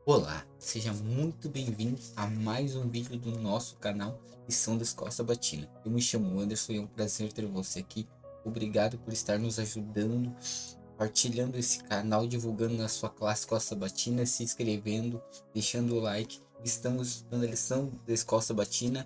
Olá, seja muito bem-vindo a mais um vídeo do nosso canal Lição da Escola Sabatina. Eu me chamo Anderson e é um prazer ter você aqui. Obrigado por estar nos ajudando, partilhando esse canal, divulgando na sua classe Escola Sabatina, se inscrevendo, deixando o like. Estamos na lição da Escola Sabatina,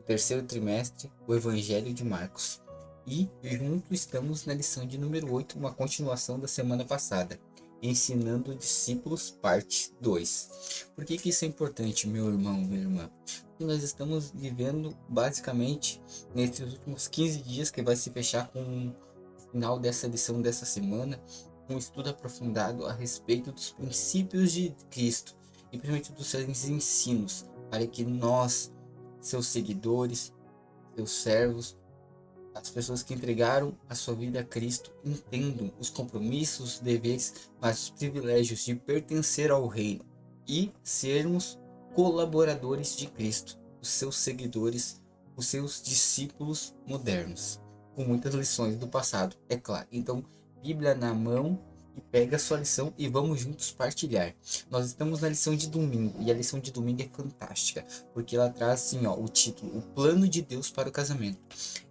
o terceiro trimestre, o Evangelho de Marcos. E junto estamos na lição de número 8, uma continuação da semana passada. Ensinando discípulos, parte 2. Por que isso é importante, meu irmão, minha irmã? Porque nós estamos vivendo, basicamente, nesses últimos 15 dias, que vai se fechar com o final dessa lição dessa semana, um estudo aprofundado a respeito dos princípios de Cristo e principalmente dos seus ensinos, para que nós, seus seguidores, seus servos, as pessoas que entregaram a sua vida a Cristo entendam os compromissos, os deveres, mas os privilégios de pertencer ao reino e sermos colaboradores de Cristo, os seus seguidores, os seus discípulos modernos, com muitas lições do passado, é claro. Então, Bíblia na mão e pega a sua lição e vamos juntos partilhar. Nós estamos na lição de domingo e a lição de domingo é fantástica, porque ela traz assim, ó, o título, o plano de Deus para o casamento.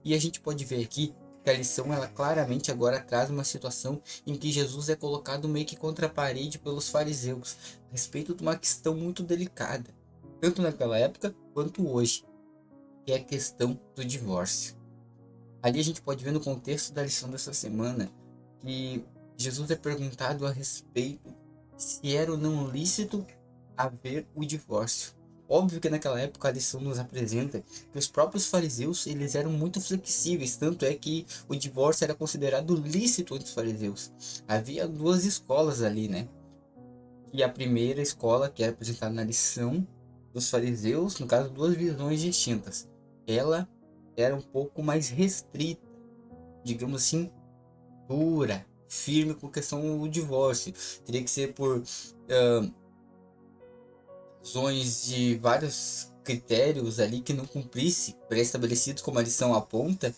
E a gente pode ver aqui que a lição ela claramente agora traz uma situação em que Jesus é colocado meio que contra a parede pelos fariseus a respeito de uma questão muito delicada, tanto naquela época quanto hoje, que é a questão do divórcio. Ali a gente pode ver no contexto da lição dessa semana que Jesus é perguntado a respeito se era ou não lícito haver o divórcio. Óbvio que naquela época a lição nos apresenta que os próprios fariseus eles eram muito flexíveis, tanto é que o divórcio era considerado lícito entre os fariseus. Havia duas escolas ali, né? E a primeira escola, que era apresentada na lição dos fariseus, no caso, duas visões distintas. Ela era um pouco mais restrita, digamos assim, dura, firme com a questão do divórcio. Teria que ser por razões de vários critérios ali que não cumprisse, pré-estabelecidos como a lição aponta,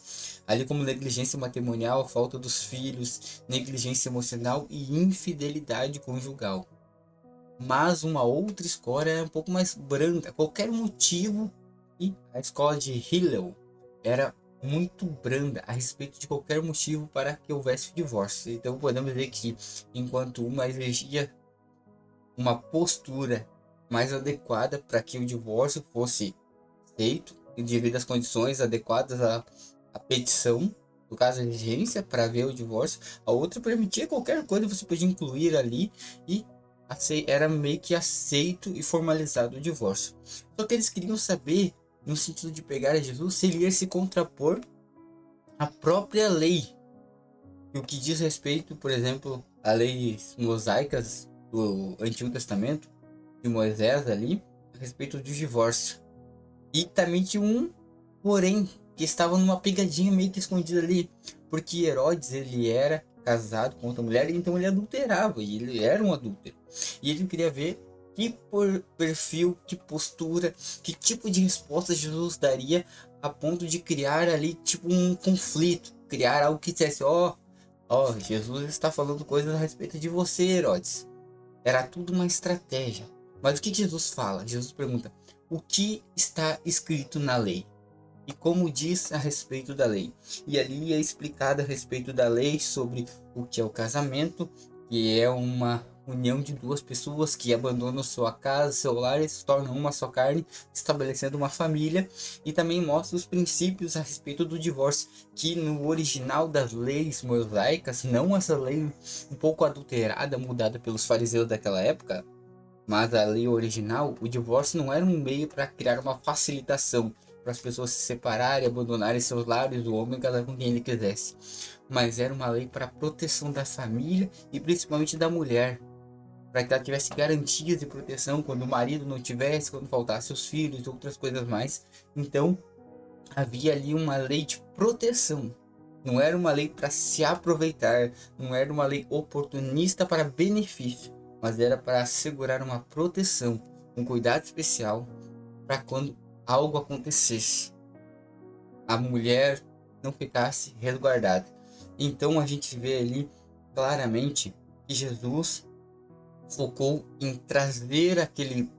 ali como negligência matrimonial, falta dos filhos, negligência emocional e infidelidade conjugal. Mas uma outra escola é um pouco mais branda, qualquer motivo, e a escola de Hillel era muito branda a respeito de qualquer motivo para que houvesse o divórcio. Então podemos ver que enquanto uma exigia uma postura mais adequada para que o divórcio fosse feito e devido às condições adequadas à petição, no caso a exigência para ver o divórcio, a outra permitia qualquer coisa, você podia incluir ali e era meio que aceito e formalizado o divórcio. Só que eles queriam saber, no sentido de pegar a Jesus, se ele ia se contrapor à própria lei. E o que diz respeito, por exemplo, a leis mosaicas do Antigo Testamento, de Moisés ali, a respeito do divórcio. E também tinha um porém que estava numa pegadinha meio que escondida ali, porque Herodes ele era casado com outra mulher, então ele adulterava, e ele era um adúltero. E ele queria ver que perfil, que postura, que tipo de resposta Jesus daria a ponto de criar ali tipo um conflito, criar algo que dissesse, ó, Jesus está falando coisas a respeito de você, Herodes. Era tudo uma estratégia. Mas o que Jesus fala? Jesus pergunta: o que está escrito na lei? E como diz a respeito da lei? E ali é explicado a respeito da lei sobre o que é o casamento, que é uma união de duas pessoas que abandonam sua casa, seu lar e se tornam uma só carne, estabelecendo uma família, e também mostra os princípios a respeito do divórcio, que no original das leis mosaicas, não essa lei um pouco adulterada, mudada pelos fariseus daquela época, mas a lei original, o divórcio não era um meio para criar uma facilitação para as pessoas se separarem, abandonarem seus lares, o homem casar com quem ele quisesse, mas era uma lei para a proteção da família e principalmente da mulher, para que ela tivesse garantias de proteção quando o marido não tivesse, quando faltasse os filhos e outras coisas mais. Então havia ali uma lei de proteção. Não era uma lei para se aproveitar, não era uma lei oportunista para benefício, mas era para assegurar uma proteção, um cuidado especial para quando algo acontecesse, a mulher não ficasse resguardada. Então a gente vê ali claramente que Jesus focou em trazer aquele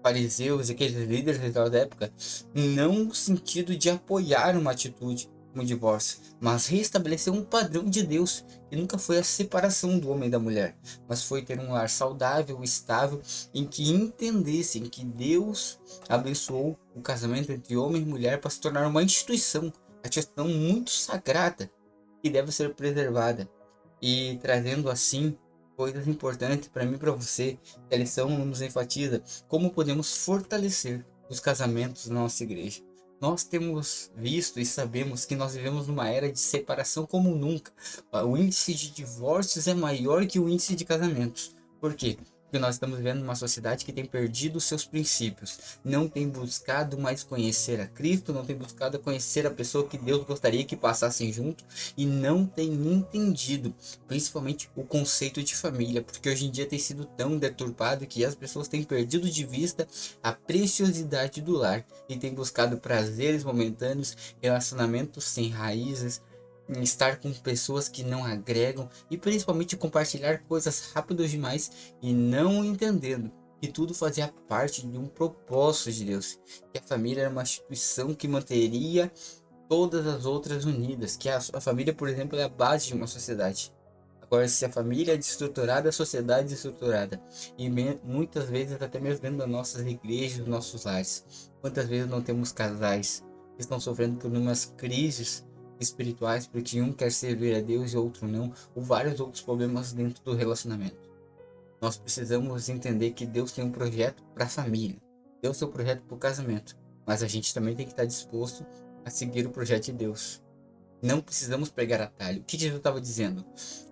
fariseus e aqueles líderes daquela época, não no sentido de apoiar uma atitude como o divórcio, mas restabelecer um padrão de Deus, que nunca foi a separação do homem e da mulher, mas foi ter um lar saudável, estável, em que entendessem que Deus abençoou o casamento entre homem e mulher para se tornar uma instituição muito sagrada, que deve ser preservada, e trazendo assim coisas importantes para mim e para você. A lição nos enfatiza como podemos fortalecer os casamentos na nossa igreja. Nós temos visto e sabemos que nós vivemos numa era de separação como nunca. O índice de divórcios é maior que o índice de casamentos. Por quê? Porque nós estamos vivendo uma sociedade que tem perdido seus princípios, não tem buscado mais conhecer a Cristo, não tem buscado conhecer a pessoa que Deus gostaria que passassem junto, e não tem entendido principalmente o conceito de família, porque hoje em dia tem sido tão deturpado que as pessoas têm perdido de vista a preciosidade do lar e têm buscado prazeres momentâneos, relacionamentos sem raízes, em estar com pessoas que não agregam e principalmente compartilhar coisas rápidas demais e não entendendo que tudo fazia parte de um propósito de Deus, que a família era uma instituição que manteria todas as outras unidas, que a família, por exemplo, é a base de uma sociedade. Agora, se a família é desestruturada, a sociedade é desestruturada. E muitas vezes, até mesmo dentro das nossas igrejas, dos nossos lares, quantas vezes não temos casais que estão sofrendo por umas crises espirituais, porque um quer servir a Deus e outro não, ou vários outros problemas dentro do relacionamento. Nós precisamos entender que Deus tem um projeto para a família, Deus tem um projeto para o casamento, mas a gente também tem que estar disposto a seguir o projeto de Deus. Não precisamos pregar atalho. O que Jesus estava dizendo?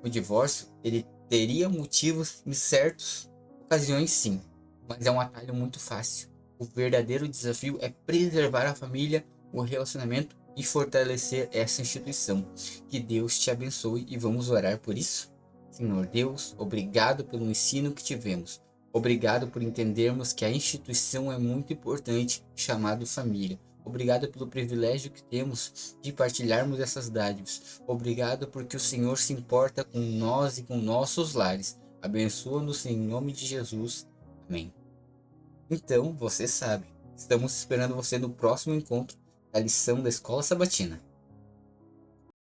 O divórcio, ele teria motivos em certas ocasiões, sim, mas é um atalho muito fácil. O verdadeiro desafio é preservar a família, o relacionamento e fortalecer essa instituição. Que Deus te abençoe e vamos orar por isso. Senhor Deus, obrigado pelo ensino que tivemos. Obrigado por entendermos que a instituição é muito importante, chamado família. Obrigado pelo privilégio que temos de partilharmos essas dádivas. Obrigado porque o Senhor se importa com nós e com nossos lares. Abençoa-nos em nome de Jesus. Amém. Então, você sabe, estamos esperando você no próximo encontro da lição da Escola Sabatina.